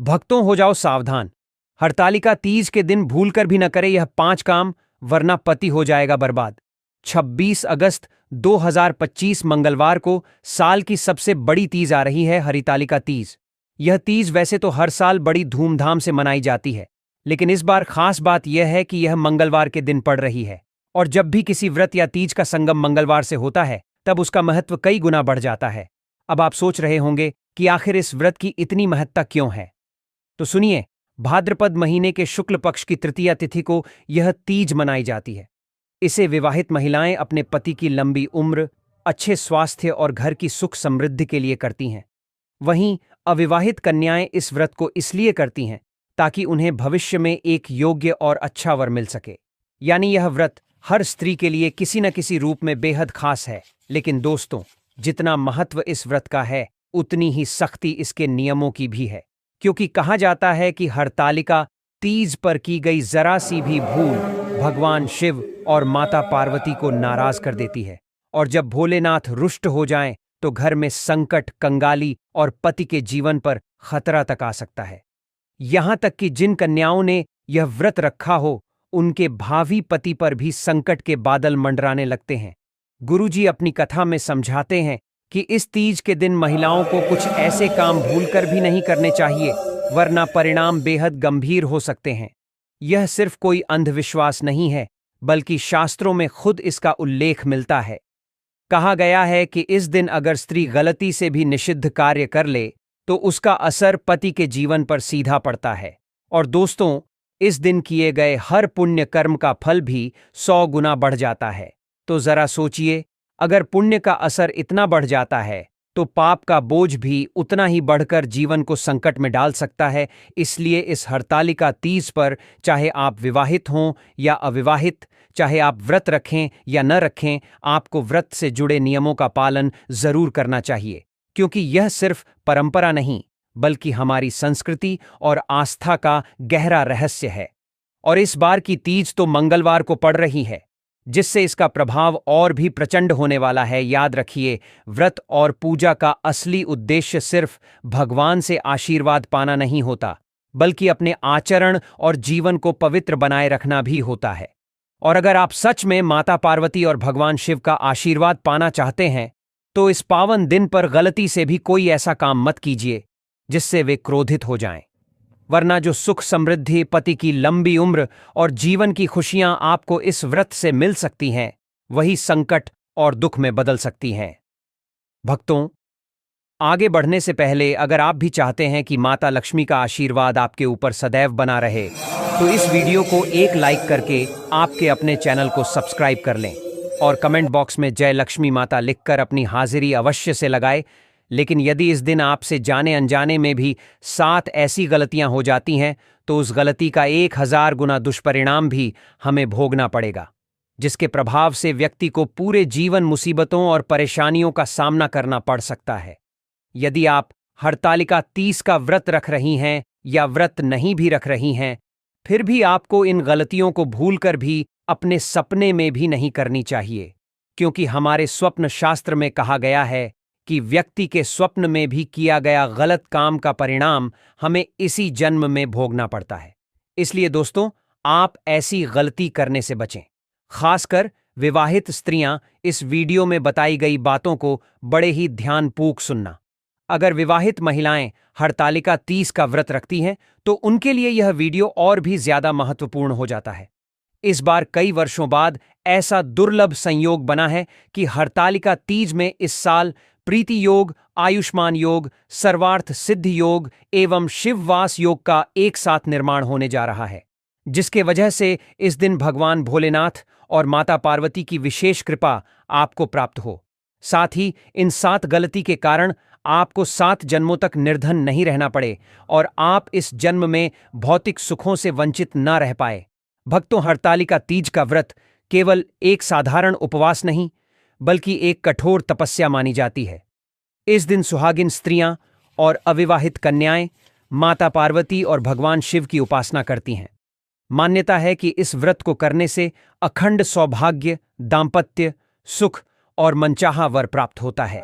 भक्तों हो जाओ सावधान। हरतालिका तीज के दिन भूलकर भी न करे यह 5 काम, वरना पति हो जाएगा बर्बाद। 26 अगस्त 2025 मंगलवार को साल की सबसे बड़ी तीज आ रही है, हरितालिका तीज। यह तीज वैसे तो हर साल बड़ी धूमधाम से मनाई जाती है, लेकिन इस बार खास बात यह है कि यह मंगलवार के दिन पड़ रही है। और जब भी किसी व्रत या तीज का संगम मंगलवार से होता है, तब उसका महत्व कई गुना बढ़ जाता है। अब आप सोच रहे होंगे कि आखिर इस व्रत की इतनी महत्ता क्यों है? तो सुनिए, भाद्रपद महीने के शुक्ल पक्ष की तृतीया तिथि को यह तीज मनाई जाती है। इसे विवाहित महिलाएं अपने पति की लंबी उम्र, अच्छे स्वास्थ्य और घर की सुख समृद्धि के लिए करती हैं। वहीं अविवाहित कन्याएं इस व्रत को इसलिए करती हैं ताकि उन्हें भविष्य में एक योग्य और अच्छा वर मिल सके। यानी यह व्रत हर स्त्री के लिए किसी न किसी रूप में बेहद खास है। लेकिन दोस्तों, जितना महत्व इस व्रत का है, उतनी ही सख्ती इसके नियमों की भी है। क्योंकि कहा जाता है कि हरतालिका तीज पर की गई जरा सी भी भूल भगवान शिव और माता पार्वती को नाराज कर देती है। और जब भोलेनाथ रुष्ट हो जाएं, तो घर में संकट, कंगाली और पति के जीवन पर खतरा तक आ सकता है। यहां तक कि जिन कन्याओं ने यह व्रत रखा हो, उनके भावी पति पर भी संकट के बादल मंडराने लगते हैं। गुरुजी अपनी कथा में समझाते हैं कि इस तीज के दिन महिलाओं को कुछ ऐसे काम भूलकर भी नहीं करने चाहिए, वरना परिणाम बेहद गंभीर हो सकते हैं। यह सिर्फ कोई अंधविश्वास नहीं है, बल्कि शास्त्रों में खुद इसका उल्लेख मिलता है। कहा गया है कि इस दिन अगर स्त्री गलती से भी निषिद्ध कार्य कर ले, तो उसका असर पति के जीवन पर सीधा पड़ता है। और दोस्तों, इस दिन किए गए हर पुण्य कर्म का फल भी 100 गुना बढ़ जाता है। तो जरा सोचिए, अगर पुण्य का असर इतना बढ़ जाता है, तो पाप का बोझ भी उतना ही बढ़कर जीवन को संकट में डाल सकता है। इसलिए इस हरतालिका तीज पर, चाहे आप विवाहित हों या अविवाहित, चाहे आप व्रत रखें या न रखें, आपको व्रत से जुड़े नियमों का पालन जरूर करना चाहिए। क्योंकि यह सिर्फ परंपरा नहीं, बल्कि हमारी संस्कृति और आस्था का गहरा रहस्य है। और इस बार की तीज तो मंगलवार को पड़ रही है, जिससे इसका प्रभाव और भी प्रचंड होने वाला है। याद रखिए, व्रत और पूजा का असली उद्देश्य सिर्फ भगवान से आशीर्वाद पाना नहीं होता, बल्कि अपने आचरण और जीवन को पवित्र बनाए रखना भी होता है। और अगर आप सच में माता पार्वती और भगवान शिव का आशीर्वाद पाना चाहते हैं, तो इस पावन दिन पर गलती से भी कोई ऐसा काम मत कीजिए जिससे वे क्रोधित हो जाएं। वरना जो सुख समृद्धि, पति की लंबी उम्र और जीवन की खुशियां आपको इस व्रत से मिल सकती हैं, वही संकट और दुख में बदल सकती हैं। भक्तों, आगे बढ़ने से पहले अगर आप भी चाहते हैं कि माता लक्ष्मी का आशीर्वाद आपके ऊपर सदैव बना रहे, तो इस वीडियो को एक लाइक करके आपके अपने चैनल को सब्सक्राइब कर लें और कमेंट बॉक्स में जय लक्ष्मी माता लिखकर अपनी हाजिरी अवश्य से लगाए। लेकिन यदि इस दिन आपसे जाने अनजाने में भी 7 ऐसी गलतियां हो जाती हैं, तो उस गलती का 1000 गुना दुष्परिणाम भी हमें भोगना पड़ेगा, जिसके प्रभाव से व्यक्ति को पूरे जीवन मुसीबतों और परेशानियों का सामना करना पड़ सकता है। यदि आप हरतालिका तीज का व्रत रख रही हैं या व्रत नहीं भी रख रही हैं, फिर भी आपको इन गलतियों को भूलकर भी अपने सपने में भी नहीं करनी चाहिए। क्योंकि हमारे स्वप्न शास्त्र में कहा गया है कि व्यक्ति के स्वप्न में भी किया गया गलत काम का परिणाम हमें इसी जन्म में भोगना पड़ता है। इसलिए दोस्तों, आप ऐसी गलती करने से बचें। खासकर विवाहित स्त्रियां इस वीडियो में बताई गई बातों को बड़े ही ध्यानपूर्वक सुनना। अगर विवाहित महिलाएं हरतालिका तीज का व्रत रखती हैं, तो उनके लिए यह वीडियो और भी ज्यादा महत्वपूर्ण हो जाता है। इस बार कई वर्षों बाद ऐसा दुर्लभ संयोग बना है कि हरतालिका तीज में इस साल प्रीति योग, आयुष्मान योग, सर्वार्थ सिद्धि योग एवं शिववास योग का एक साथ निर्माण होने जा रहा है, जिसके वजह से इस दिन भगवान भोलेनाथ और माता पार्वती की विशेष कृपा आपको प्राप्त हो। साथ ही इन 7 गलती के कारण आपको 7 जन्मों तक निर्धन नहीं रहना पड़े और आप इस जन्म में भौतिक सुखों से वंचित न रह पाए। भक्तों, हरतालिका तीज का व्रत केवल एक साधारण उपवास नहीं, बल्कि एक कठोर तपस्या मानी जाती है। इस दिन सुहागिन स्त्रियां और अविवाहित कन्याएं माता पार्वती और भगवान शिव की उपासना करती हैं। मान्यता है कि इस व्रत को करने से अखंड सौभाग्य, दांपत्य सुख और मनचाहा वर प्राप्त होता है।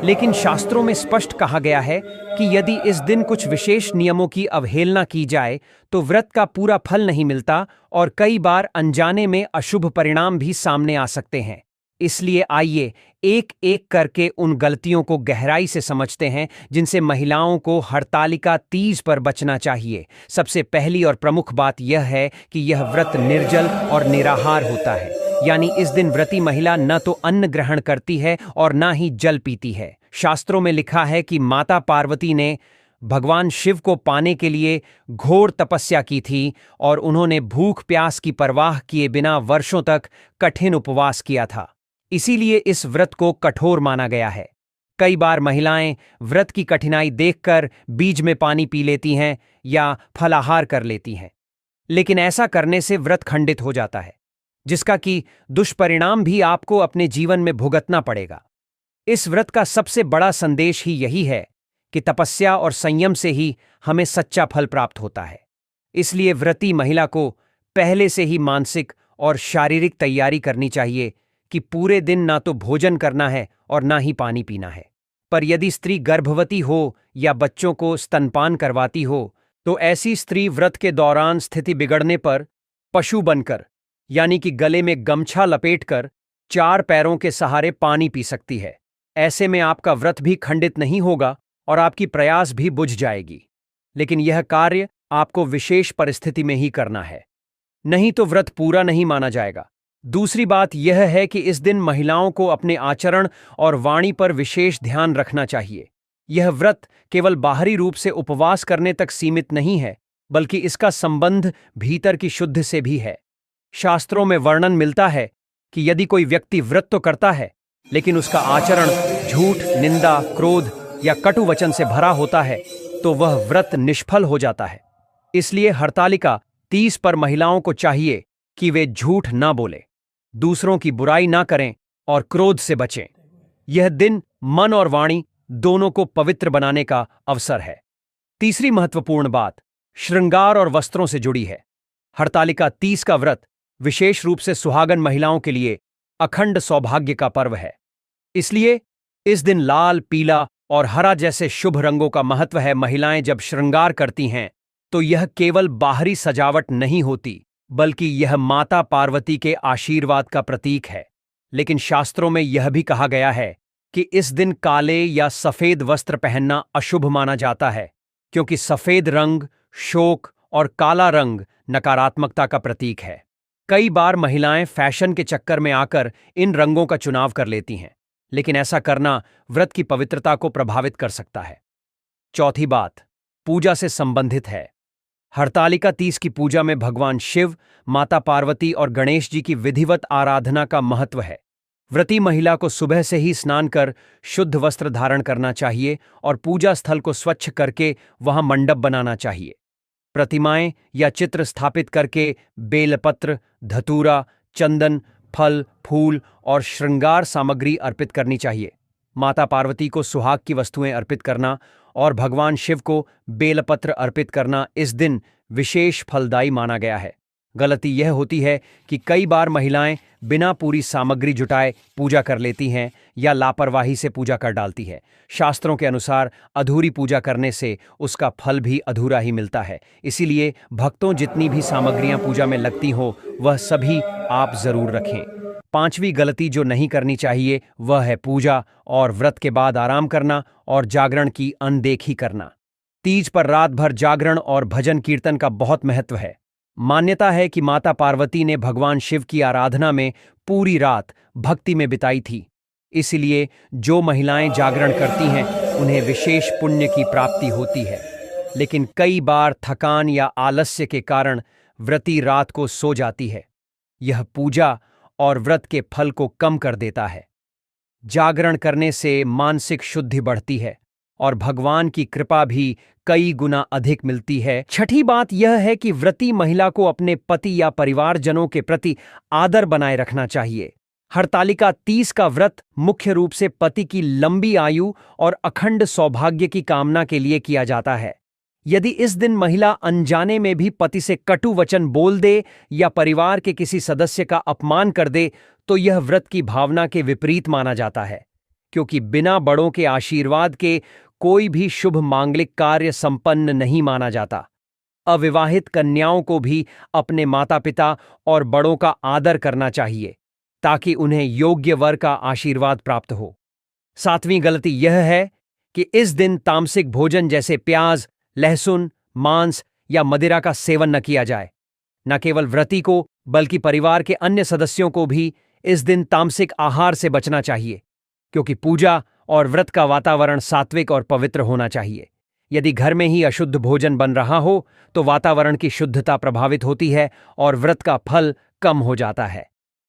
लेकिन शास्त्रों में स्पष्ट कहा गया है कि यदि इस दिन कुछ विशेष नियमों की अवहेलना की जाए तो व्रत का पूरा फल नहीं मिलता और कई बार अनजाने में अशुभ परिणाम भी सामने आ सकते हैं। इसलिए आइए एक एक करके उन गलतियों को गहराई से समझते हैं जिनसे महिलाओं को हरतालिका तीज पर बचना चाहिए। सबसे पहली और प्रमुख बात यह है कि यह व्रत निर्जल और निराहार होता है, यानी इस दिन व्रती महिला न तो अन्न ग्रहण करती है और न ही जल पीती है। शास्त्रों में लिखा है कि माता पार्वती ने भगवान शिव को पाने के लिए घोर तपस्या की थी और उन्होंने भूख प्यास की परवाह किए बिना वर्षों तक कठिन उपवास किया था। इसीलिए इस व्रत को कठोर माना गया है। कई बार महिलाएं व्रत की कठिनाई देखकर बीच में पानी पी लेती हैं या फलाहार कर लेती हैं, लेकिन ऐसा करने से व्रत खंडित हो जाता है, जिसका कि दुष्परिणाम भी आपको अपने जीवन में भुगतना पड़ेगा। इस व्रत का सबसे बड़ा संदेश ही यही है कि तपस्या और संयम से ही हमें सच्चा फल प्राप्त होता है। इसलिए व्रती महिला को पहले से ही मानसिक और शारीरिक तैयारी करनी चाहिए कि पूरे दिन ना तो भोजन करना है और ना ही पानी पीना है। पर यदि स्त्री गर्भवती हो या बच्चों को स्तनपान करवाती हो तो ऐसी स्त्री व्रत के दौरान स्थिति बिगड़ने पर पशु बनकर, यानी कि गले में गमछा लपेटकर चार पैरों के सहारे पानी पी सकती है। ऐसे में आपका व्रत भी खंडित नहीं होगा और आपकी प्रयास भी बुझ जाएगी। लेकिन यह कार्य आपको विशेष परिस्थिति में ही करना है, नहीं तो व्रत पूरा नहीं माना जाएगा। दूसरी बात यह है कि इस दिन महिलाओं को अपने आचरण और वाणी पर विशेष ध्यान रखना चाहिए। यह व्रत केवल बाहरी रूप से उपवास करने तक सीमित नहीं है, बल्कि इसका संबंध भीतर की शुद्ध से भी है। शास्त्रों में वर्णन मिलता है कि यदि कोई व्यक्ति व्रत तो करता है, लेकिन उसका आचरण झूठ, निंदा, क्रोध या कटु वचन से भरा होता है, तो वह व्रत निष्फल हो जाता है। इसलिए हरतालिका तीज पर महिलाओं को चाहिए कि वे झूठ ना बोले, दूसरों की बुराई ना करें और क्रोध से बचें। यह दिन मन और वाणी दोनों को पवित्र बनाने का अवसर है। तीसरी महत्वपूर्ण बात श्रृंगार और वस्त्रों से जुड़ी है। हरतालिका तीज का व्रत विशेष रूप से सुहागन महिलाओं के लिए अखंड सौभाग्य का पर्व है। इसलिए इस दिन लाल, पीला और हरा जैसे शुभ रंगों का महत्व है। महिलाएं जब श्रृंगार करती हैं तो यह केवल बाहरी सजावट नहीं होती, बल्कि यह माता पार्वती के आशीर्वाद का प्रतीक है। लेकिन शास्त्रों में यह भी कहा गया है कि इस दिन काले या सफेद वस्त्र पहनना अशुभ माना जाता है, क्योंकि सफेद रंग शोक और काला रंग नकारात्मकता का प्रतीक है। कई बार महिलाएं फैशन के चक्कर में आकर इन रंगों का चुनाव कर लेती हैं, लेकिन ऐसा करना व्रत की पवित्रता को प्रभावित कर सकता है। चौथी बात पूजा से संबंधित है। हरतालिका तीज की पूजा में भगवान शिव, माता पार्वती और गणेश जी की विधिवत आराधना का महत्व है। व्रती महिला को सुबह से ही स्नान कर शुद्ध वस्त्र धारण करना चाहिए और पूजा स्थल को स्वच्छ करके वहां मंडप बनाना चाहिए। प्रतिमाएं या चित्र स्थापित करके बेलपत्र, धतूरा, चंदन, फल, फूल और श्रृंगार सामग्री अर्पित करनी चाहिए। माता पार्वती को सुहाग की वस्तुएं अर्पित करना और भगवान शिव को बेलपत्र अर्पित करना इस दिन विशेष फलदायी माना गया है। गलती यह होती है कि कई बार महिलाएं बिना पूरी सामग्री जुटाए पूजा कर लेती हैं या लापरवाही से पूजा कर डालती है। शास्त्रों के अनुसार अधूरी पूजा करने से उसका फल भी अधूरा ही मिलता है। इसीलिए भक्तों जितनी भी सामग्रियां पूजा में लगती हो वह सभी आप जरूर रखें। पांचवी गलती जो नहीं करनी चाहिए वह है पूजा और व्रत के बाद आराम करना और जागरण की अनदेखी करना। तीज पर रात भर जागरण और भजन कीर्तन का बहुत महत्व है। मान्यता है कि माता पार्वती ने भगवान शिव की आराधना में पूरी रात भक्ति में बिताई थी। इसलिए जो महिलाएं जागरण करती हैं उन्हें विशेष पुण्य की प्राप्ति होती है। लेकिन कई बार थकान या आलस्य के कारण व्रती रात को सो जाती है। यह पूजा और व्रत के फल को कम कर देता है। जागरण करने से मानसिक शुद्धि बढ़ती है और भगवान की कृपा भी कई गुना अधिक मिलती है। छठी बात यह है कि व्रती महिला को अपने पति या परिवारजनों के प्रति आदर बनाए रखना चाहिए। हरतालिका तीज का व्रत मुख्य रूप से पति की लंबी आयु और अखंड सौभाग्य की कामना के लिए किया जाता है। यदि इस दिन महिला अनजाने में भी पति से कटु वचन बोल दे या परिवार के किसी सदस्य का अपमान कर दे तो यह व्रत की भावना के विपरीत माना जाता है। क्योंकि बिना बड़ों के आशीर्वाद के कोई भी शुभ मांगलिक कार्य संपन्न नहीं माना जाता। अविवाहित कन्याओं को भी अपने माता पिता और बड़ों का आदर करना चाहिए ताकि उन्हें योग्य वर का आशीर्वाद प्राप्त हो। सातवीं गलती यह है कि इस दिन तामसिक भोजन जैसे प्याज, लहसुन, मांस या मदिरा का सेवन न किया जाए। न केवल व्रती को बल्कि परिवार के अन्य सदस्यों को भी इस दिन तामसिक आहार से बचना चाहिए, क्योंकि पूजा और व्रत का वातावरण सात्विक और पवित्र होना चाहिए। यदि घर में ही अशुद्ध भोजन बन रहा हो तो वातावरण की शुद्धता प्रभावित होती है और व्रत का फल कम हो जाता है।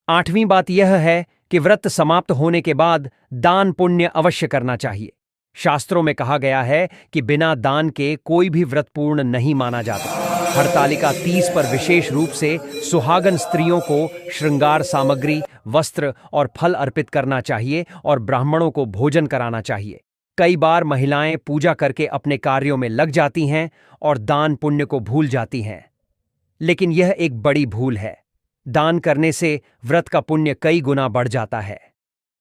आठवीं बात यह है कि व्रत समाप्त होने के बाद दान पुण्य अवश्य करना चाहिए। शास्त्रों में कहा गया है कि बिना दान के कोई भी व्रत पूर्ण नहीं माना जाता। हरतालिका 30 पर विशेष रूप से सुहागन स्त्रियों को श्रृंगार सामग्री, वस्त्र और फल अर्पित करना चाहिए और ब्राह्मणों को भोजन कराना चाहिए। कई बार महिलाएं पूजा करके अपने कार्यों में लग जाती हैं और दान पुण्य को भूल जाती हैं, लेकिन यह एक बड़ी भूल है। दान करने से व्रत का पुण्य कई गुना बढ़ जाता है।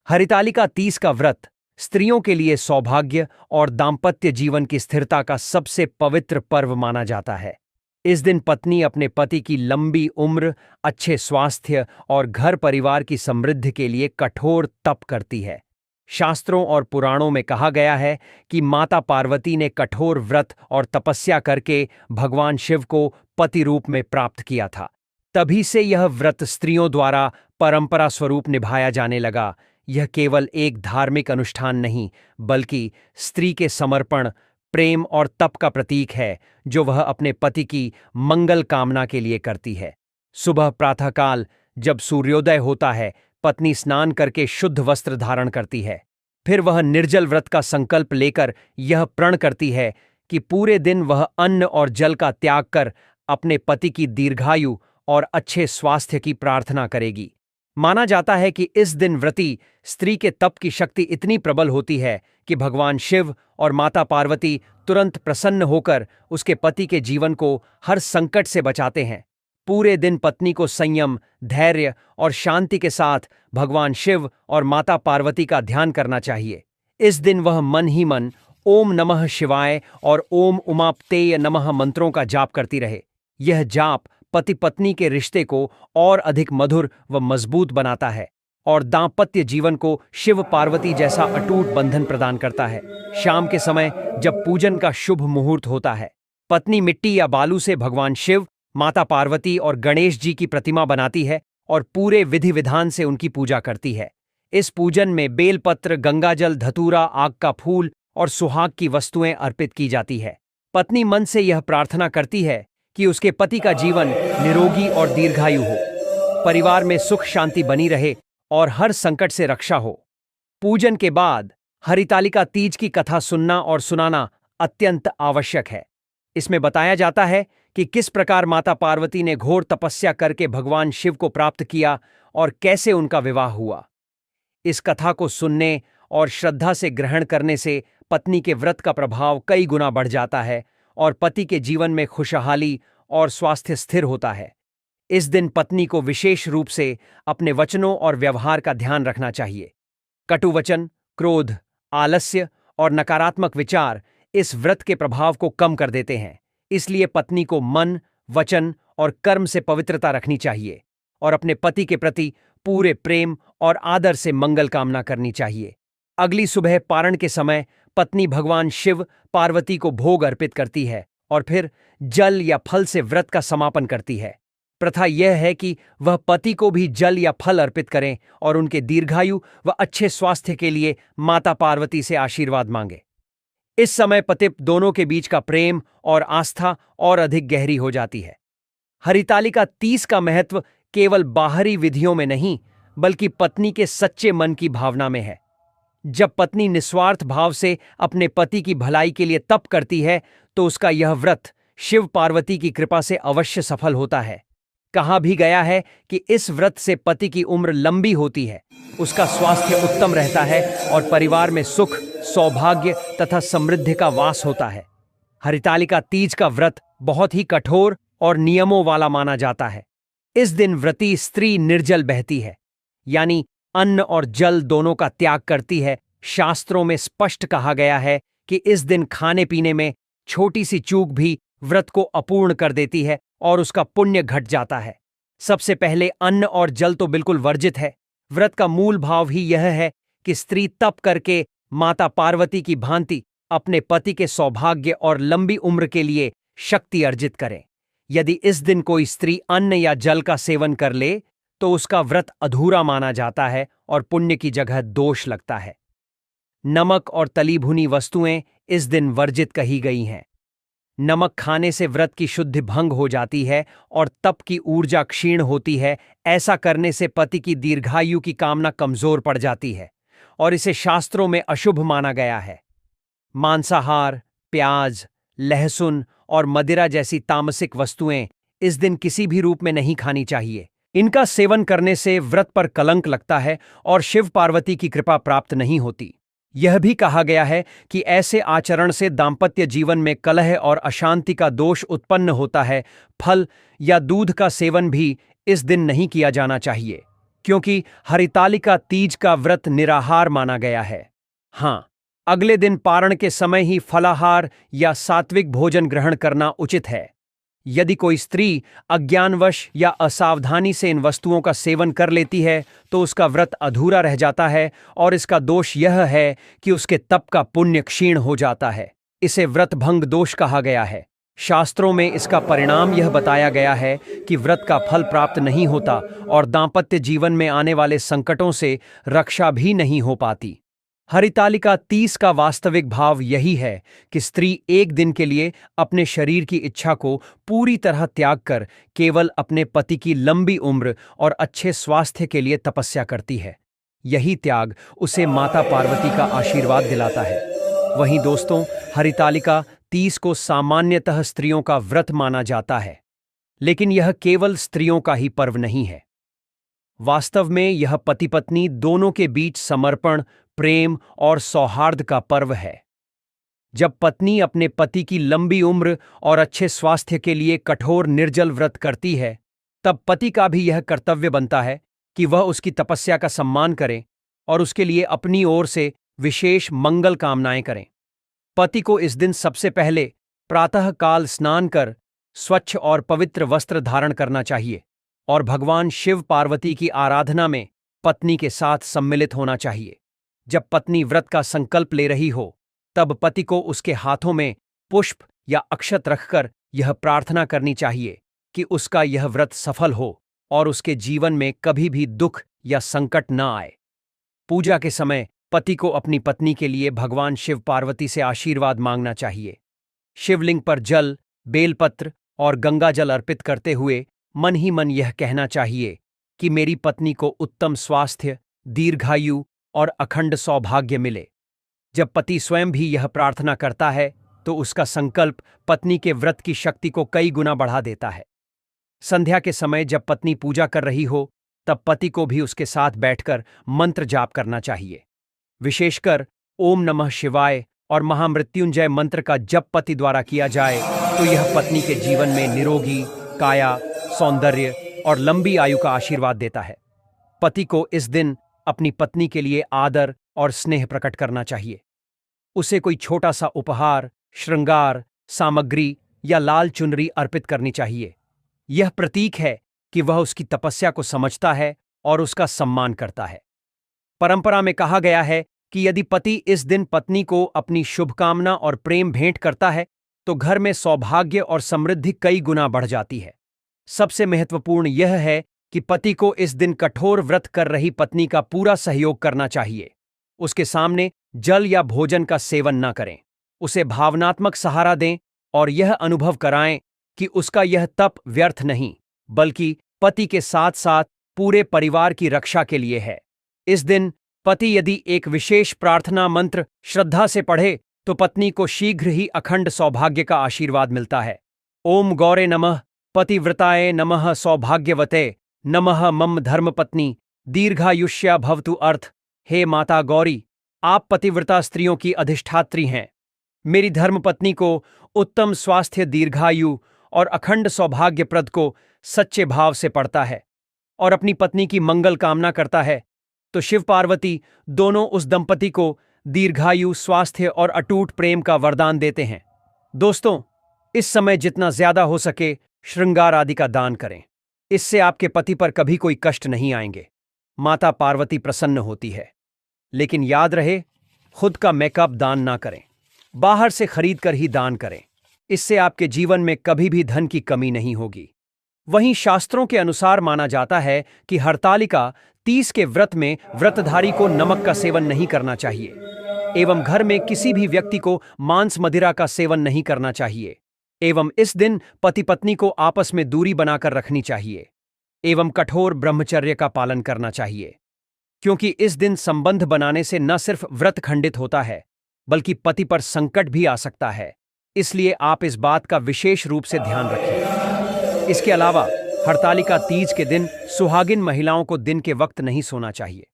हरितालिका 30 का व्रत स्त्रियों के लिए सौभाग्य और दाम्पत्य जीवन की स्थिरता का सबसे पवित्र पर्व माना जाता है। इस दिन पत्नी अपने पति की लंबी उम्र, अच्छे स्वास्थ्य और घर परिवार की समृद्धि के लिए कठोर तप करती है। शास्त्रों और पुराणों में कहा गया है कि माता पार्वती ने कठोर व्रत और तपस्या करके भगवान शिव को पति रूप में प्राप्त किया था। तभी से यह व्रत स्त्रियों द्वारा परंपरा स्वरूप निभाया जाने लगा। यह केवल एक धार्मिक अनुष्ठान नहीं, बल्कि स्त्री के समर्पण, प्रेम और तप का प्रतीक है, जो वह अपने पति की मंगल कामना के लिए करती है। सुबह प्रातःकाल जब सूर्योदय होता है, पत्नी स्नान करके शुद्ध वस्त्र धारण करती है। फिर वह निर्जल व्रत का संकल्प लेकर यह प्रण करती है कि पूरे दिन वह अन्न और जल का त्याग कर अपने पति की दीर्घायु और अच्छे स्वास्थ्य की प्रार्थना करेगी। माना जाता है कि इस दिन व्रती स्त्री के तप की शक्ति इतनी प्रबल होती है कि भगवान शिव और माता पार्वती तुरंत प्रसन्न होकर उसके पति के जीवन को हर संकट से बचाते हैं। पूरे दिन पत्नी को संयम, धैर्य और शांति के साथ भगवान शिव और माता पार्वती का ध्यान करना चाहिए। इस दिन वह मन ही मन ओम नमः शिवाय और ओम उमाप्तेय नमः मंत्रों का जाप करती रहे। यह जाप पति पत्नी के रिश्ते को और अधिक मधुर व मजबूत बनाता है और दाम्पत्य जीवन को शिव पार्वती जैसा अटूट बंधन प्रदान करता है। शाम के समय जब पूजन का शुभ मुहूर्त होता है, पत्नी मिट्टी या बालू से भगवान शिव, माता पार्वती और गणेश जी की प्रतिमा बनाती है और पूरे विधि विधान से उनकी पूजा करती है। इस पूजन में बेलपत्र, गंगाजल, धतूरा, आग का फूल और सुहाग की वस्तुएं अर्पित की जाती है। पत्नी मन से यह प्रार्थना करती है कि उसके पति का जीवन निरोगी और दीर्घायु हो, परिवार में सुख शांति बनी रहे और हर संकट से रक्षा हो। पूजन के बाद हरितालिका तीज की कथा सुनना और सुनाना अत्यंत आवश्यक है। इसमें बताया जाता है कि किस प्रकार माता पार्वती ने घोर तपस्या करके भगवान शिव को प्राप्त किया और कैसे उनका विवाह हुआ। इस कथा को सुनने और श्रद्धा से ग्रहण करने से पत्नी के व्रत का प्रभाव कई गुना बढ़ जाता है और पति के जीवन में खुशहाली और स्वास्थ्य स्थिर होता है। इस दिन पत्नी को विशेष रूप से अपने वचनों और व्यवहार का ध्यान रखना चाहिए। कटु वचन, क्रोध, आलस्य और नकारात्मक विचार इस व्रत के प्रभाव को कम कर देते हैं। इसलिए पत्नी को मन, वचन और कर्म से पवित्रता रखनी चाहिए और अपने पति के प्रति पूरे प्रेम और आदर से मंगल कामना करनी चाहिए। अगली सुबह पारण के समय पत्नी भगवान शिव पार्वती को भोग अर्पित करती है और फिर जल या फल से व्रत का समापन करती है। प्रथा यह है कि वह पति को भी जल या फल अर्पित करें और उनके दीर्घायु व अच्छे स्वास्थ्य के लिए माता पार्वती से आशीर्वाद मांगे। इस समय पति दोनों के बीच का प्रेम और आस्था और अधिक गहरी हो जाती है। हरितालिका 30 का महत्व केवल बाहरी विधियों में नहीं, बल्कि पत्नी के सच्चे मन की भावना में है। जब पत्नी निस्वार्थ भाव से अपने पति की भलाई के लिए तप करती है, तो उसका यह व्रत शिव पार्वती की कृपा से अवश्य सफल होता है। कहा भी गया है कि इस व्रत से पति की उम्र लंबी होती है, उसका स्वास्थ्य उत्तम रहता है और परिवार में सुख, सौभाग्य तथा समृद्धि का वास होता है। हरितालिका तीज का व्रत बहुत ही कठोर और नियमों वाला माना जाता है। इस दिन व्रती स्त्री निर्जल बहती है, यानी अन्न और जल दोनों का त्याग करती है, शास्त्रों में स्पष्ट कहा गया है कि इस दिन खाने पीने में छोटी सी चूक भी व्रत को अपूर्ण कर देती है और उसका पुण्य घट जाता है। सबसे पहले अन्न और जल तो बिल्कुल वर्जित है। व्रत का मूल भाव ही यह है कि स्त्री तप करके माता पार्वती की भांति अपने पति के सौभाग्य और लंबी उम्र के लिए शक्ति अर्जित करे। यदि इस दिन कोई स्त्री अन्न या जल का सेवन कर ले तो उसका व्रत अधूरा माना जाता है और पुण्य की जगह दोष लगता है। नमक और तली भुनी वस्तुएं इस दिन वर्जित कही गई हैं। नमक खाने से व्रत की शुद्धि भंग हो जाती है और तप की ऊर्जा क्षीण होती है। ऐसा करने से पति की दीर्घायु की कामना कमजोर पड़ जाती है और इसे शास्त्रों में अशुभ माना गया है। मांसाहार, प्याज, लहसुन और मदिरा जैसी तामसिक वस्तुएं इस दिन किसी भी रूप में नहीं खानी चाहिए। इनका सेवन करने से व्रत पर कलंक लगता है और शिव पार्वती की कृपा प्राप्त नहीं होती। यह भी कहा गया है कि ऐसे आचरण से दाम्पत्य जीवन में कलह और अशांति का दोष उत्पन्न होता है। फल या दूध का सेवन भी इस दिन नहीं किया जाना चाहिए, क्योंकि हरितालिका तीज का व्रत निराहार माना गया है। हाँ, अगले दिन पारण के समय ही फलाहार या सात्विक भोजन ग्रहण करना उचित है। यदि कोई स्त्री अज्ञानवश या असावधानी से इन वस्तुओं का सेवन कर लेती है तो उसका व्रत अधूरा रह जाता है और इसका दोष यह है कि उसके तप का पुण्य क्षीण हो जाता है। इसे व्रत भंग दोष कहा गया है। शास्त्रों में इसका परिणाम यह बताया गया है कि व्रत का फल प्राप्त नहीं होता और दाम्पत्य जीवन में आने वाले संकटों से रक्षा भी नहीं हो पाती। हरितालिका तीज का वास्तविक भाव यही है कि स्त्री एक दिन के लिए अपने शरीर की इच्छा को पूरी तरह त्याग कर केवल अपने पति की लंबी उम्र और अच्छे स्वास्थ्य के लिए तपस्या करती है। यही त्याग उसे माता पार्वती का आशीर्वाद दिलाता है। वहीं दोस्तों, हरितालिका तीज को सामान्यतः स्त्रियों का व्रत माना जाता है, लेकिन यह केवल स्त्रियों का ही पर्व नहीं है। वास्तव में यह पति पत्नी दोनों के बीच समर्पण, प्रेम और सौहार्द का पर्व है। जब पत्नी अपने पति की लंबी उम्र और अच्छे स्वास्थ्य के लिए कठोर निर्जल व्रत करती है, तब पति का भी यह कर्तव्य बनता है कि वह उसकी तपस्या का सम्मान करे और उसके लिए अपनी ओर से विशेष मंगल कामनाएं करें। पति को इस दिन सबसे पहले प्रातःकाल स्नान कर स्वच्छ और पवित्र वस्त्र धारण करना चाहिए और भगवान शिव पार्वती की आराधना में पत्नी के साथ सम्मिलित होना चाहिए। जब पत्नी व्रत का संकल्प ले रही हो, तब पति को उसके हाथों में पुष्प या अक्षत रखकर यह प्रार्थना करनी चाहिए कि उसका यह व्रत सफल हो और उसके जीवन में कभी भी दुख या संकट न आए। पूजा के समय पति को अपनी पत्नी के लिए भगवान शिव पार्वती से आशीर्वाद मांगना चाहिए। शिवलिंग पर जल, बेलपत्र और गंगा जल अर्पित करते हुए मन ही मन यह कहना चाहिए कि मेरी पत्नी को उत्तम स्वास्थ्य, दीर्घायु और अखंड सौभाग्य मिले। जब पति स्वयं भी यह प्रार्थना करता है तो उसका संकल्प पत्नी के व्रत की शक्ति को कई गुना बढ़ा देता है। संध्या के समय जब पत्नी पूजा कर रही हो, तब पति को भी उसके साथ बैठकर मंत्र जाप करना चाहिए। विशेषकर ओम नमः शिवाय और महामृत्युंजय मंत्र का जप पति द्वारा किया जाए तो यह पत्नी के जीवन में निरोगी काया, सौंदर्य और लंबी आयु का आशीर्वाद देता है। पति को इस दिन अपनी पत्नी के लिए आदर और स्नेह प्रकट करना चाहिए। उसे कोई छोटा सा उपहार, श्रृंगार सामग्री या लाल चुनरी अर्पित करनी चाहिए। यह प्रतीक है कि वह उसकी तपस्या को समझता है और उसका सम्मान करता है। परंपरा में कहा गया है कि यदि पति इस दिन पत्नी को अपनी शुभकामना और प्रेम भेंट करता है तो घर में सौभाग्य और समृद्धि कई गुना बढ़ जाती है। सबसे महत्वपूर्ण यह है कि पति को इस दिन कठोर व्रत कर रही पत्नी का पूरा सहयोग करना चाहिए। उसके सामने जल या भोजन का सेवन न करें, उसे भावनात्मक सहारा दें और यह अनुभव कराएं कि उसका यह तप व्यर्थ नहीं, बल्कि पति के साथ साथ पूरे परिवार की रक्षा के लिए है। इस दिन पति यदि एक विशेष प्रार्थना मंत्र श्रद्धा से पढ़े तो पत्नी को शीघ्र ही अखंड सौभाग्य का आशीर्वाद मिलता है। ओम गौरे नमः, पतिव्रताये नमः, सौभाग्यवते नमः, मम धर्मपत्नी दीर्घायुष्या भवतु। अर्थ: हे माता गौरी, आप पतिव्रता स्त्रियों की अधिष्ठात्री हैं। मेरी धर्मपत्नी को उत्तम स्वास्थ्य, दीर्घायु और अखंड सौभाग्यप्रद को सच्चे भाव से पढ़ता है और अपनी पत्नी की मंगल कामना करता है तो शिव पार्वती दोनों उस दंपति को दीर्घायु, स्वास्थ्य और अटूट प्रेम का वरदान देते हैं। दोस्तों, इस समय जितना ज्यादा हो सके श्रृंगार आदि का दान करें। इससे आपके पति पर कभी कोई कष्ट नहीं आएंगे। माता पार्वती प्रसन्न होती है। लेकिन याद रहे, खुद का मेकअप दान ना करें। बाहर से खरीद कर ही दान करें। इससे आपके जीवन में कभी भी धन की कमी नहीं होगी। वहीं शास्त्रों के अनुसार माना जाता है कि हरतालिका तीज के व्रत में व्रतधारी को नमक का सेवन नहीं करना चाहिए एवं घर में किसी भी व्यक्ति को मांस मदिरा का सेवन नहीं करना चाहिए एवं इस दिन पति पत्नी को आपस में दूरी बनाकर रखनी चाहिए एवं कठोर ब्रह्मचर्य का पालन करना चाहिए, क्योंकि इस दिन संबंध बनाने से न सिर्फ व्रत खंडित होता है बल्कि पति पर संकट भी आ सकता है। इसलिए आप इस बात का विशेष रूप से ध्यान रखें। इसके अलावा हरतालिका तीज के दिन सुहागिन महिलाओं को दिन के वक्त नहीं सोना चाहिए,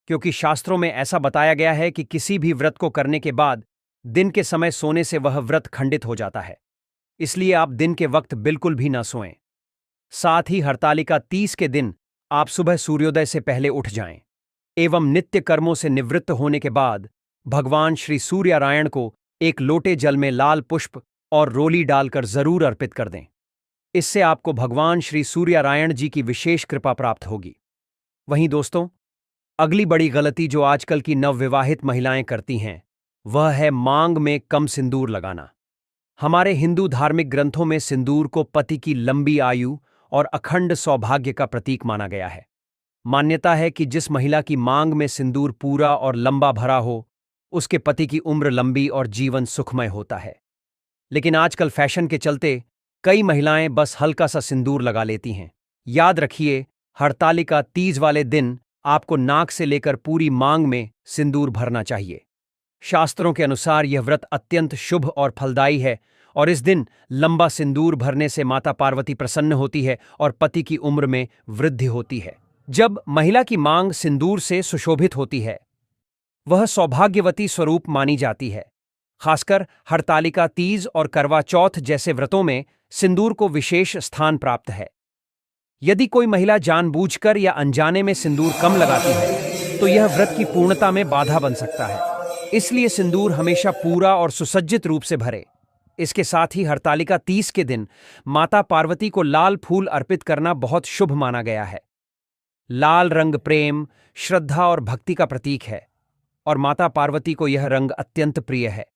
क्योंकि शास्त्रों में ऐसा बताया गया है कि किसी भी व्रत को करने के बाद दिन के समय सोने से वह व्रत खंडित हो जाता है। इसलिए आप दिन के वक्त बिल्कुल भी ना सोएं। साथ ही हरतालिका तीज के दिन आप सुबह सूर्योदय से पहले उठ जाएं एवं नित्य कर्मों से निवृत्त होने के बाद भगवान श्री सूर्यनारायण को एक लोटे जल में लाल पुष्प और रोली डालकर जरूर अर्पित कर दें। इससे आपको भगवान श्री सूर्यनारायण जी की विशेष कृपा प्राप्त होगी। वहीं दोस्तों, अगली बड़ी गलती जो आजकल की नवविवाहित महिलाएं करती हैं वह है मांग में कम सिंदूर लगाना। हमारे हिंदू धार्मिक ग्रंथों में सिंदूर को पति की लंबी आयु और अखंड सौभाग्य का प्रतीक माना गया है। मान्यता है कि जिस महिला की मांग में सिंदूर पूरा और लंबा भरा हो, उसके पति की उम्र लंबी और जीवन सुखमय होता है। लेकिन आजकल फैशन के चलते कई महिलाएं बस हल्का सा सिंदूर लगा लेती हैं। याद रखिए, हरतालिका तीज वाले दिन आपको नाक से लेकर पूरी मांग में सिंदूर भरना चाहिए। शास्त्रों के अनुसार यह व्रत अत्यंत शुभ और फलदायी है और इस दिन लंबा सिंदूर भरने से माता पार्वती प्रसन्न होती है और पति की उम्र में वृद्धि होती है। जब महिला की मांग सिंदूर से सुशोभित होती है, वह सौभाग्यवती स्वरूप मानी जाती है। खासकर हरतालिका तीज और करवा चौथ जैसे व्रतों में सिंदूर को विशेष स्थान प्राप्त है। यदि कोई महिला जानबूझकर या अनजाने में सिंदूर कम लगाती है, तो यह व्रत की पूर्णता में बाधा बन सकता है। इसलिए सिंदूर हमेशा पूरा और सुसज्जित रूप से भरे। इसके साथ ही हरतालिका तीज के दिन माता पार्वती को लाल फूल अर्पित करना बहुत शुभ माना गया है। लाल रंग प्रेम, श्रद्धा और भक्ति का प्रतीक है और माता पार्वती को यह रंग अत्यंत प्रिय है।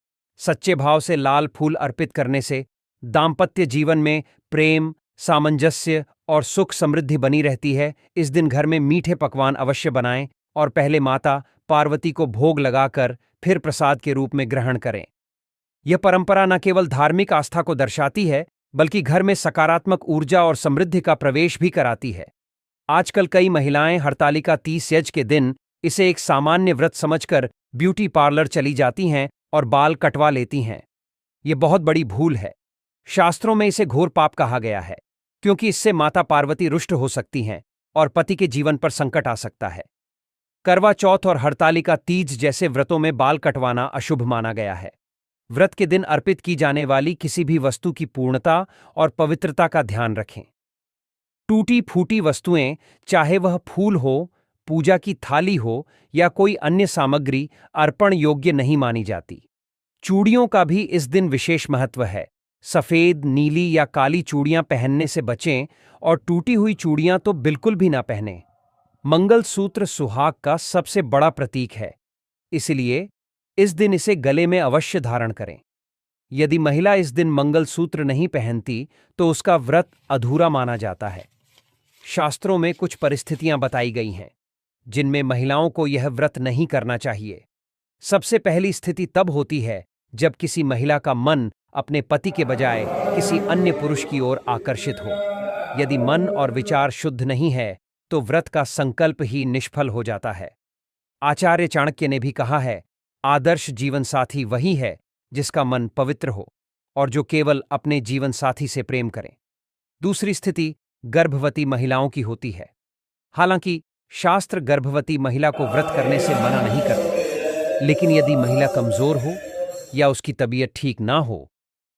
सच्चे भाव से लाल फूल अर्पित करने से दाम्पत्य जीवन में प्रेम, सामंजस्य और सुख समृद्धि बनी रहती है। इस दिन घर में मीठे पकवान अवश्य बनाएं और पहले माता पार्वती को भोग लगाकर फिर प्रसाद के रूप में ग्रहण करें। यह परंपरा न केवल धार्मिक आस्था को दर्शाती है, बल्कि घर में सकारात्मक ऊर्जा और समृद्धि का प्रवेश भी कराती है। आजकल कई महिलाएं हरतालिका तीज के दिन इसे एक सामान्य व्रत समझकर ब्यूटी पार्लर चली जाती हैं और बाल कटवा लेती हैं। यह बहुत बड़ी भूल है। शास्त्रों में इसे घोर पाप कहा गया है, क्योंकि इससे माता पार्वती रुष्ट हो सकती हैं और पति के जीवन पर संकट आ सकता है। करवा चौथ और हरतालिका तीज जैसे व्रतों में बाल कटवाना अशुभ माना गया है। व्रत के दिन अर्पित की जाने वाली किसी भी वस्तु की पूर्णता और पवित्रता का ध्यान रखें। टूटी फूटी वस्तुएं, चाहे वह फूल हो, पूजा की थाली हो या कोई अन्य सामग्री, अर्पण योग्य नहीं मानी जाती। चूड़ियों का भी इस दिन विशेष महत्व है। सफेद, नीली या काली चूड़ियां पहनने से बचें और टूटी हुई चूड़ियां तो बिल्कुल भी ना पहनें। मंगलसूत्र सुहाग का सबसे बड़ा प्रतीक है, इसलिए इस दिन इसे गले में अवश्य धारण करें। यदि महिला इस दिन मंगलसूत्र नहीं पहनती तो उसका व्रत अधूरा माना जाता है। शास्त्रों में कुछ परिस्थितियां बताई गई हैं जिनमें महिलाओं को यह व्रत नहीं करना चाहिए। सबसे पहली स्थिति तब होती है जब किसी महिला का मन अपने पति के बजाय किसी अन्य पुरुष की ओर आकर्षित हो। यदि मन और विचार शुद्ध नहीं है तो व्रत का संकल्प ही निष्फल हो जाता है। आचार्य चाणक्य ने भी कहा है, आदर्श जीवन साथी वही है जिसका मन पवित्र हो और जो केवल अपने जीवन साथी से प्रेम करे। दूसरी स्थिति गर्भवती महिलाओं की होती है। हालांकि शास्त्र गर्भवती महिला को व्रत करने से मना नहीं करते, लेकिन यदि महिला कमजोर हो या उसकी तबीयत ठीक ना हो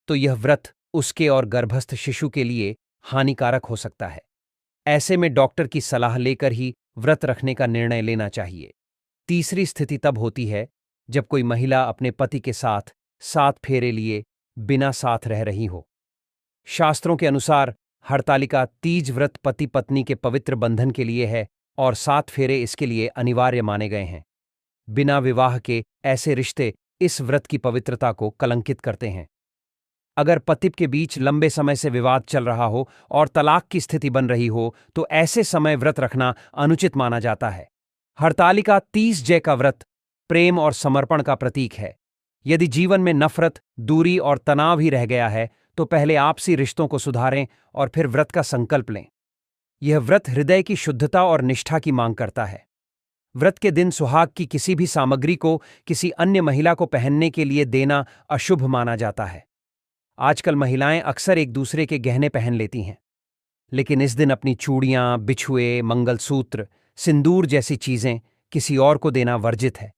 तो यह व्रत उसके और गर्भस्थ शिशु के लिए हानिकारक हो सकता है। ऐसे में डॉक्टर की सलाह लेकर ही व्रत रखने का निर्णय लेना चाहिए। तीसरी स्थिति तब होती है जब कोई महिला अपने पति के साथ 7 फेरे लिए बिना साथ रह रही हो। शास्त्रों के अनुसार हरतालिका तीज व्रत पति पत्नी के पवित्र बंधन के लिए है और 7 फेरे इसके लिए अनिवार्य माने गए हैं। बिना विवाह के ऐसे रिश्ते इस व्रत की पवित्रता को कलंकित करते हैं। अगर पति के बीच लंबे समय से विवाद चल रहा हो और तलाक की स्थिति बन रही हो तो ऐसे समय व्रत रखना अनुचित माना जाता है। हरतालिका तीज जय का व्रत प्रेम और समर्पण का प्रतीक है। यदि जीवन में नफरत, दूरी और तनाव ही रह गया है तो पहले आपसी रिश्तों को सुधारें और फिर व्रत का संकल्प लें। यह व्रत हृदय की शुद्धता और निष्ठा की मांग करता है। व्रत के दिन सुहाग की किसी भी सामग्री को किसी अन्य महिला को पहनने के लिए देना अशुभ माना जाता है। आजकल महिलाएं अक्सर एक दूसरे के गहने पहन लेती हैं, लेकिन इस दिन अपनी चूड़ियां, बिछुए, मंगलसूत्र, सिंदूर जैसी चीजें किसी और को देना वर्जित है।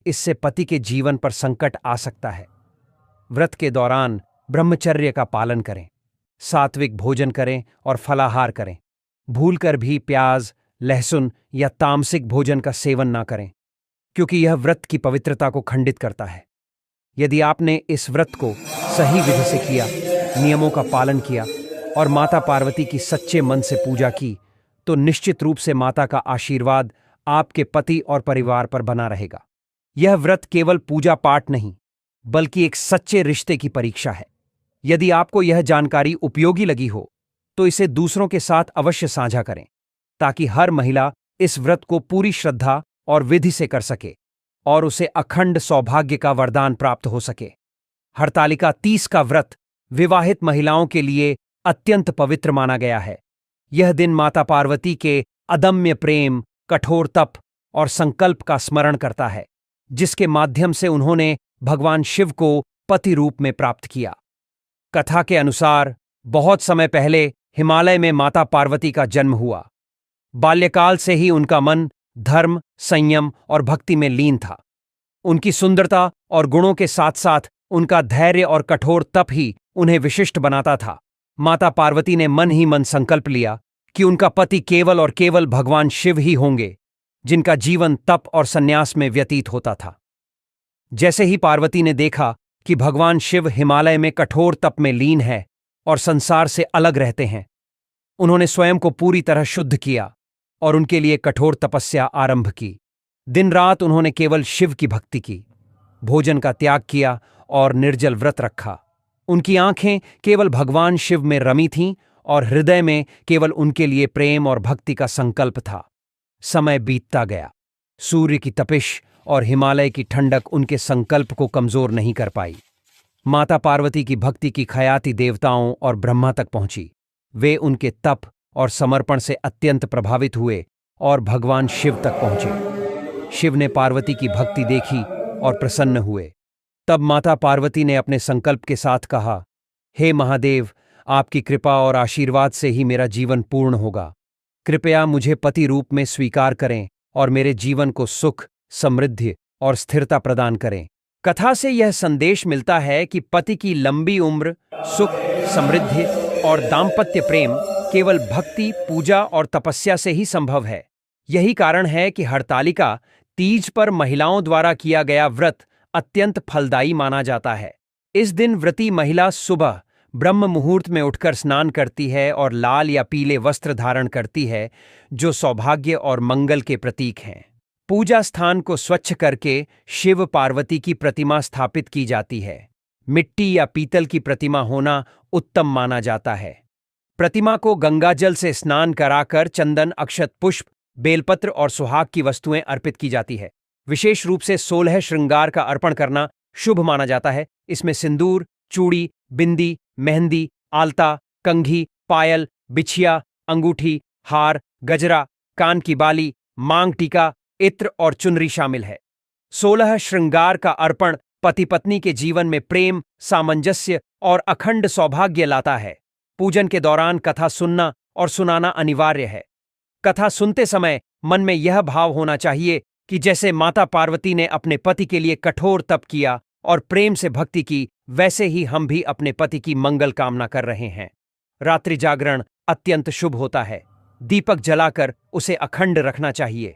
इससे पति के जीवन पर संकट आ सकता है। व्रत के दौरान ब्रह्मचर्य का पालन करें, सात्विक भोजन करें और फलाहार करें। भूलकर भी प्याज, लहसुन या तामसिक भोजन का सेवन ना करें, क्योंकि यह व्रत की पवित्रता को खंडित करता है। यदि आपने इस व्रत को सही विधि से किया, नियमों का पालन किया और माता पार्वती की सच्चे मन से पूजा की, तो निश्चित रूप से माता का आशीर्वाद आपके पति और परिवार पर बना रहेगा। यह व्रत केवल पूजा पाठ नहीं, बल्कि एक सच्चे रिश्ते की परीक्षा है। यदि आपको यह जानकारी उपयोगी लगी हो, तो इसे दूसरों के साथ अवश्य साझा करें, ताकि हर महिला इस व्रत को पूरी श्रद्धा और विधि से कर सके और उसे अखंड सौभाग्य का वरदान प्राप्त हो सके। हरतालिका तीज का व्रत विवाहित महिलाओं के लिए अत्यंत पवित्र माना गया है। यह दिन माता पार्वती के अदम्य प्रेम, कठोर तप और संकल्प का स्मरण करता है, जिसके माध्यम से उन्होंने भगवान शिव को पति रूप में प्राप्त किया। कथा के अनुसार बहुत समय पहले हिमालय में माता पार्वती का जन्म हुआ। बाल्यकाल से ही उनका मन धर्म, संयम और भक्ति में लीन था। उनकी सुंदरता और गुणों के साथ साथ उनका धैर्य और कठोर तप ही उन्हें विशिष्ट बनाता था। माता पार्वती ने मन ही मन संकल्प लिया कि उनका पति केवल और केवल भगवान शिव ही होंगे, जिनका जीवन तप और संन्यास में व्यतीत होता था। जैसे ही पार्वती ने देखा कि भगवान शिव हिमालय में कठोर तप में लीन है और संसार से अलग रहते हैं, उन्होंने स्वयं को पूरी तरह शुद्ध किया और उनके लिए कठोर तपस्या आरंभ की। दिन रात उन्होंने केवल शिव की भक्ति की, भोजन का त्याग किया और निर्जल व्रत रखा। उनकी आंखें केवल भगवान शिव में रमी थीं और हृदय में केवल उनके लिए प्रेम और भक्ति का संकल्प था। समय बीतता गया। सूर्य की तपिश और हिमालय की ठंडक उनके संकल्प को कमजोर नहीं कर पाई। माता पार्वती की भक्ति की ख्याति देवताओं और ब्रह्मा तक पहुंची। वे उनके तप और समर्पण से अत्यंत प्रभावित हुए और भगवान शिव तक पहुंचे। शिव ने पार्वती की भक्ति देखी और प्रसन्न हुए। तब माता पार्वती ने अपने संकल्प के साथ कहा, हे महादेव, आपकी कृपा और आशीर्वाद से ही मेरा जीवन पूर्ण होगा। कृपया मुझे पति रूप में स्वीकार करें और मेरे जीवन को सुख, समृद्धि और स्थिरता प्रदान करें। कथा से यह संदेश मिलता है कि पति की लंबी उम्र, सुख, समृद्धि और दाम्पत्य प्रेम केवल भक्ति, पूजा और तपस्या से ही संभव है। यही कारण है कि हरतालिका तीज पर महिलाओं द्वारा किया गया व्रत अत्यंत फलदायी माना जाता है। इस दिन व्रती महिला सुबह ब्रह्म मुहूर्त में उठकर स्नान करती है और लाल या पीले वस्त्र धारण करती है, जो सौभाग्य और मंगल के प्रतीक हैं। पूजा स्थान को स्वच्छ करके शिव पार्वती की प्रतिमा स्थापित की जाती है। मिट्टी या पीतल की प्रतिमा होना उत्तम माना जाता है। प्रतिमा को गंगाजल से स्नान कराकर चंदन, अक्षत, पुष्प, बेलपत्र और सुहाग की वस्तुएं अर्पित की जाती है। विशेष रूप से 16 श्रृंगार का अर्पण करना शुभ माना जाता है। इसमें सिंदूर, चूड़ी, बिंदी, मेहंदी, आलता, कंघी, पायल, बिछिया, अंगूठी, हार, गजरा, कान की बाली, मांग टीका, इत्र और चुनरी शामिल है। 16 श्रृंगार का अर्पण पति पत्नी के जीवन में प्रेम, सामंजस्य और अखंड सौभाग्य लाता है। पूजन के दौरान कथा सुनना और सुनाना अनिवार्य है। कथा सुनते समय मन में यह भाव होना चाहिए कि जैसे माता पार्वती ने अपने पति के लिए कठोर तप किया और प्रेम से भक्ति की, वैसे ही हम भी अपने पति की मंगल कामना कर रहे हैं। रात्रि जागरण अत्यंत शुभ होता है। दीपक जलाकर उसे अखंड रखना चाहिए।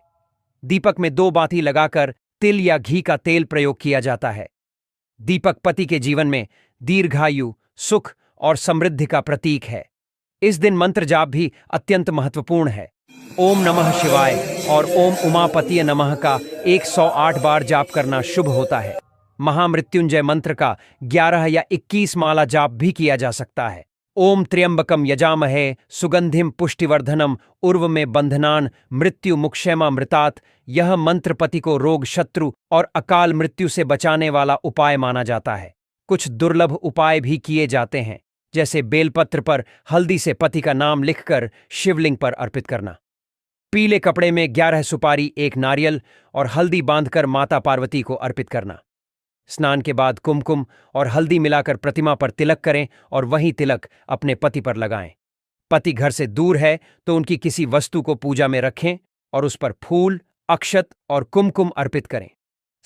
दीपक में 2 बाती लगाकर तिल या घी का तेल प्रयोग किया जाता है। दीपक पति के जीवन में दीर्घायु, सुख और समृद्धि का प्रतीक है। इस दिन मंत्र जाप भी अत्यंत महत्वपूर्ण है। ओम नमः शिवाय और ओम उमापतिय नमः का 108 बार जाप करना शुभ होता है। महामृत्युंजय मंत्र का 11 या 21 माला जाप भी किया जा सकता है। ओम त्र्यंबकम यजामहे सुगंधिम पुष्टिवर्धनम उर्वमे बंधनान मृत्यु मुक्षेमा मृतात। यह मंत्र पति को रोग, शत्रु और अकाल मृत्यु से बचाने वाला उपाय माना जाता है। कुछ दुर्लभ उपाय भी किए जाते हैं, जैसे बेलपत्र पर हल्दी से पति का नाम लिखकर शिवलिंग पर अर्पित करना, पीले कपड़े में 11 सुपारी, 1 नारियल और हल्दी बांधकर माता पार्वती को अर्पित करना। स्नान के बाद कुमकुम और हल्दी मिलाकर प्रतिमा पर तिलक करें और वही तिलक अपने पति पर लगाएं। पति घर से दूर है तो उनकी किसी वस्तु को पूजा में रखें और उस पर फूल, अक्षत और कुमकुम अर्पित करें।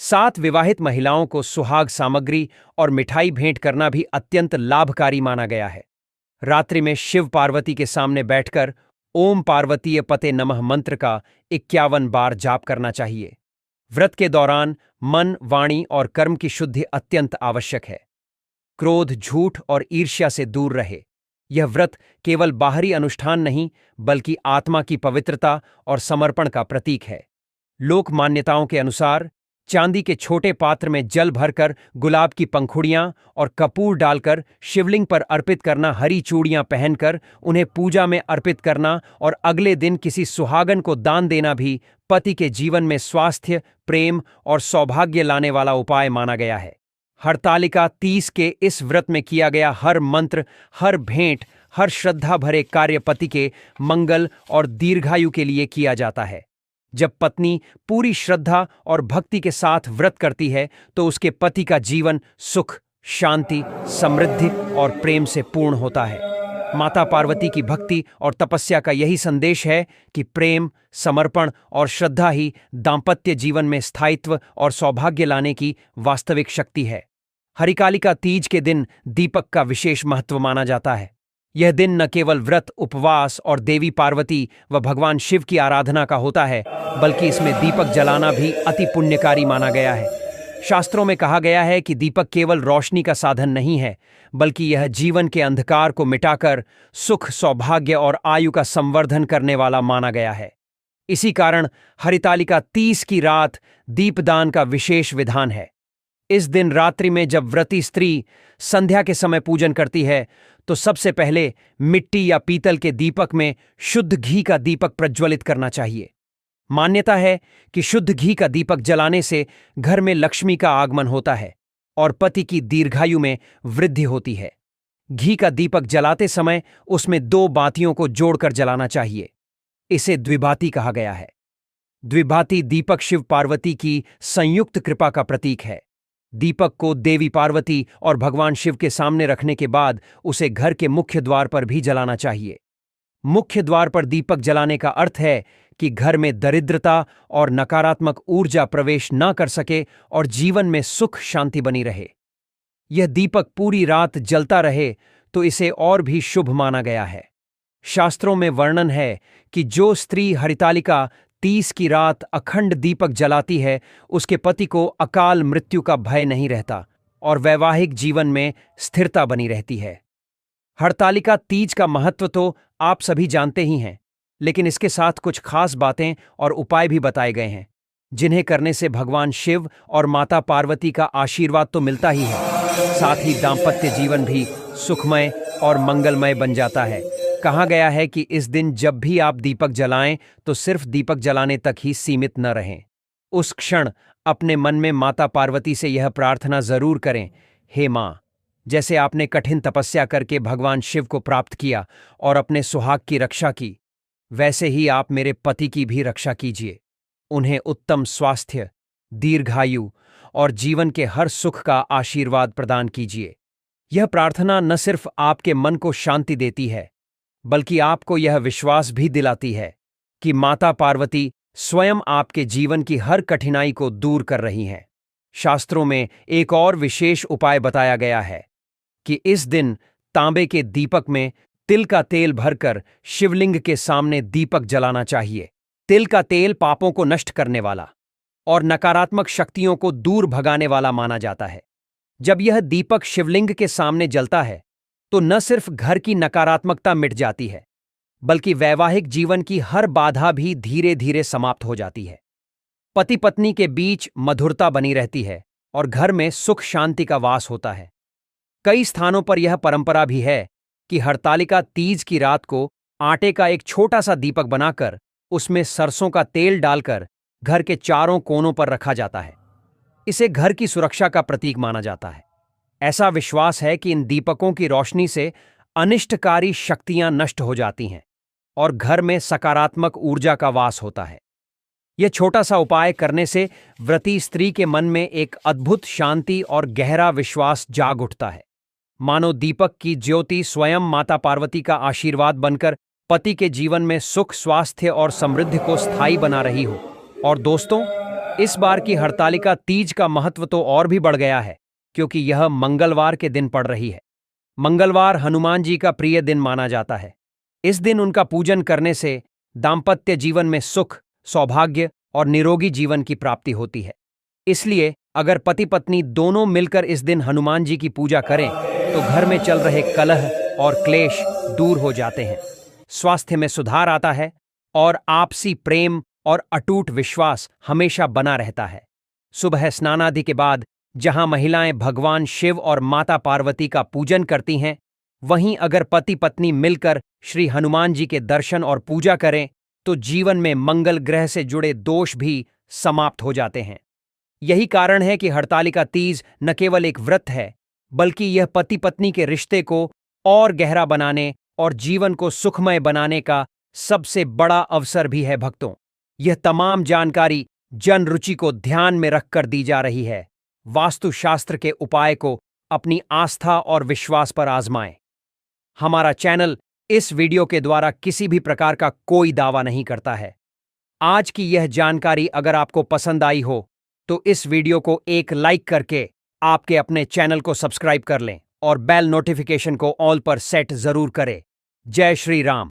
7 विवाहित महिलाओं को सुहाग सामग्री और मिठाई भेंट करना भी अत्यंत लाभकारी माना गया है। रात्रि में शिव पार्वती के सामने बैठकर ओम पार्वतीय पते नमः मंत्र का 51 बार जाप करना चाहिए। व्रत के दौरान मन, वाणी और कर्म की शुद्धि अत्यंत आवश्यक है। क्रोध, झूठ और ईर्ष्या से दूर रहे। यह व्रत केवल बाहरी अनुष्ठान नहीं, बल्कि आत्मा की पवित्रता और समर्पण का प्रतीक है। लोक मान्यताओं के अनुसार चांदी के छोटे पात्र में जल भरकर गुलाब की पंखुड़ियां और कपूर डालकर शिवलिंग पर अर्पित करना, हरी चूड़ियां पहनकर उन्हें पूजा में अर्पित करना और अगले दिन किसी सुहागन को दान देना भी पति के जीवन में स्वास्थ्य, प्रेम और सौभाग्य लाने वाला उपाय माना गया है। हरतालिका तीज के इस व्रत में किया गया हर मंत्र, हर भेंट, हर श्रद्धा भरे कार्य पति के मंगल और दीर्घायु के लिए किया जाता है। जब पत्नी पूरी श्रद्धा और भक्ति के साथ व्रत करती है तो उसके पति का जीवन सुख, शांति, समृद्धि और प्रेम से पूर्ण होता है। माता पार्वती की भक्ति और तपस्या का यही संदेश है कि प्रेम, समर्पण और श्रद्धा ही दाम्पत्य जीवन में स्थायित्व और सौभाग्य लाने की वास्तविक शक्ति है। हरितालिका तीज के दिन दीपक का विशेष महत्व माना जाता है। यह दिन न केवल व्रत, उपवास और देवी पार्वती व भगवान शिव की आराधना का होता है, बल्कि इसमें दीपक जलाना भी अति पुण्यकारी माना गया है। शास्त्रों में कहा गया है कि दीपक केवल रोशनी का साधन नहीं है, बल्कि यह जीवन के अंधकार को मिटाकर सुख, सौभाग्य और आयु का संवर्धन करने वाला माना गया है। इसी कारण हरितालिका तीज की रात दीपदान का विशेष विधान है। इस दिन रात्रि में जब व्रती स्त्री संध्या के समय पूजन करती है तो सबसे पहले मिट्टी या पीतल के दीपक में शुद्ध घी का दीपक प्रज्वलित करना चाहिए। मान्यता है कि शुद्ध घी का दीपक जलाने से घर में लक्ष्मी का आगमन होता है और पति की दीर्घायु में वृद्धि होती है। घी का दीपक जलाते समय उसमें 2 बातियों को जोड़कर जलाना चाहिए। इसे द्विबाती कहा गया है। द्विबाती दीपक शिव पार्वती की संयुक्त कृपा का प्रतीक है। दीपक को देवी पार्वती और भगवान शिव के सामने रखने के बाद उसे घर के मुख्य द्वार पर भी जलाना चाहिए। मुख्य द्वार पर दीपक जलाने का अर्थ है कि घर में दरिद्रता और नकारात्मक ऊर्जा प्रवेश न कर सके और जीवन में सुख, शांति बनी रहे। यह दीपक पूरी रात जलता रहे तो इसे और भी शुभ माना गया है। शास्त्रों में वर्णन है कि जो स्त्री हरितालिका तीज की रात अखंड दीपक जलाती है, उसके पति को अकाल मृत्यु का भय नहीं रहता और वैवाहिक जीवन में स्थिरता बनी रहती है। हरतालिका तीज का महत्व तो आप सभी जानते ही हैं, लेकिन इसके साथ कुछ खास बातें और उपाय भी बताए गए हैं, जिन्हें करने से भगवान शिव और माता पार्वती का आशीर्वाद तो मिलता ही है, साथ ही दाम्पत्य जीवन भी सुखमय और मंगलमय बन जाता है। कहा गया है कि इस दिन जब भी आप दीपक जलाएं तो सिर्फ दीपक जलाने तक ही सीमित न रहें। उस क्षण अपने मन में माता पार्वती से यह प्रार्थना जरूर करें, हे माँ, जैसे आपने कठिन तपस्या करके भगवान शिव को प्राप्त किया और अपने सुहाग की रक्षा की, वैसे ही आप मेरे पति की भी रक्षा कीजिए। उन्हें उत्तम स्वास्थ्य, दीर्घायु और जीवन के हर सुख का आशीर्वाद प्रदान कीजिए। यह प्रार्थना न सिर्फ आपके मन को शांति देती है, बल्कि आपको यह विश्वास भी दिलाती है कि माता पार्वती स्वयं आपके जीवन की हर कठिनाई को दूर कर रही हैं। शास्त्रों में एक और विशेष उपाय बताया गया है कि इस दिन तांबे के दीपक में तिल का तेल भरकर शिवलिंग के सामने दीपक जलाना चाहिए। तिल का तेल पापों को नष्ट करने वाला, और नकारात्मक शक्तियों को दूर भगाने वाला माना जाता है। जब यह दीपक शिवलिंग के सामने जलता है तो न सिर्फ घर की नकारात्मकता मिट जाती है, बल्कि वैवाहिक जीवन की हर बाधा भी धीरे धीरे समाप्त हो जाती है। पति पत्नी के बीच मधुरता बनी रहती है और घर में सुख शांति का वास होता है। कई स्थानों पर यह परंपरा भी है कि हरतालिका तीज की रात को आटे का एक छोटा सा दीपक बनाकर उसमें सरसों का तेल डालकर घर के चारों कोनों पर रखा जाता है। इसे घर की सुरक्षा का प्रतीक माना जाता है। ऐसा विश्वास है कि इन दीपकों की रोशनी से अनिष्टकारी शक्तियां नष्ट हो जाती हैं और घर में सकारात्मक ऊर्जा का वास होता है। यह छोटा सा उपाय करने से व्रती स्त्री के मन में एक अद्भुत शांति और गहरा विश्वास जाग उठता है, मानो दीपक की ज्योति स्वयं माता पार्वती का आशीर्वाद बनकर पति के जीवन में सुख, स्वास्थ्य और समृद्धि को स्थायी बना रही हो। और दोस्तों, इस बार की हरतालिका तीज का महत्व तो और भी बढ़ गया है, क्योंकि यह मंगलवार के दिन पड़ रही है। मंगलवार हनुमान जी का प्रिय दिन माना जाता है। इस दिन उनका पूजन करने से दाम्पत्य जीवन में सुख, सौभाग्य और निरोगी जीवन की प्राप्ति होती है। इसलिए अगर पति पत्नी दोनों मिलकर इस दिन हनुमान जी की पूजा करें तो घर में चल रहे कलह और क्लेश दूर हो जाते हैं, स्वास्थ्य में सुधार आता है और आपसी प्रेम और अटूट विश्वास हमेशा बना रहता है। सुबह स्नानादि के बाद जहां महिलाएं भगवान शिव और माता पार्वती का पूजन करती हैं, वहीं अगर पति पत्नी मिलकर श्री हनुमान जी के दर्शन और पूजा करें तो जीवन में मंगल ग्रह से जुड़े दोष भी समाप्त हो जाते हैं। यही कारण है कि हरतालिका तीज न केवल एक व्रत है, बल्कि यह पति पत्नी के रिश्ते को और गहरा बनाने और जीवन को सुखमय बनाने का सबसे बड़ा अवसर भी है। भक्तों, यह तमाम जानकारी जन रुचि को ध्यान में रखकर दी जा रही है। वास्तुशास्त्र के उपाय को अपनी आस्था और विश्वास पर आजमाएं। हमारा चैनल इस वीडियो के द्वारा किसी भी प्रकार का कोई दावा नहीं करता है। आज की यह जानकारी अगर आपको पसंद आई हो तो इस वीडियो को एक लाइक करके आपके अपने चैनल को सब्सक्राइब कर लें और बेल नोटिफिकेशन को ऑल पर सेट जरूर करें। जय श्री राम।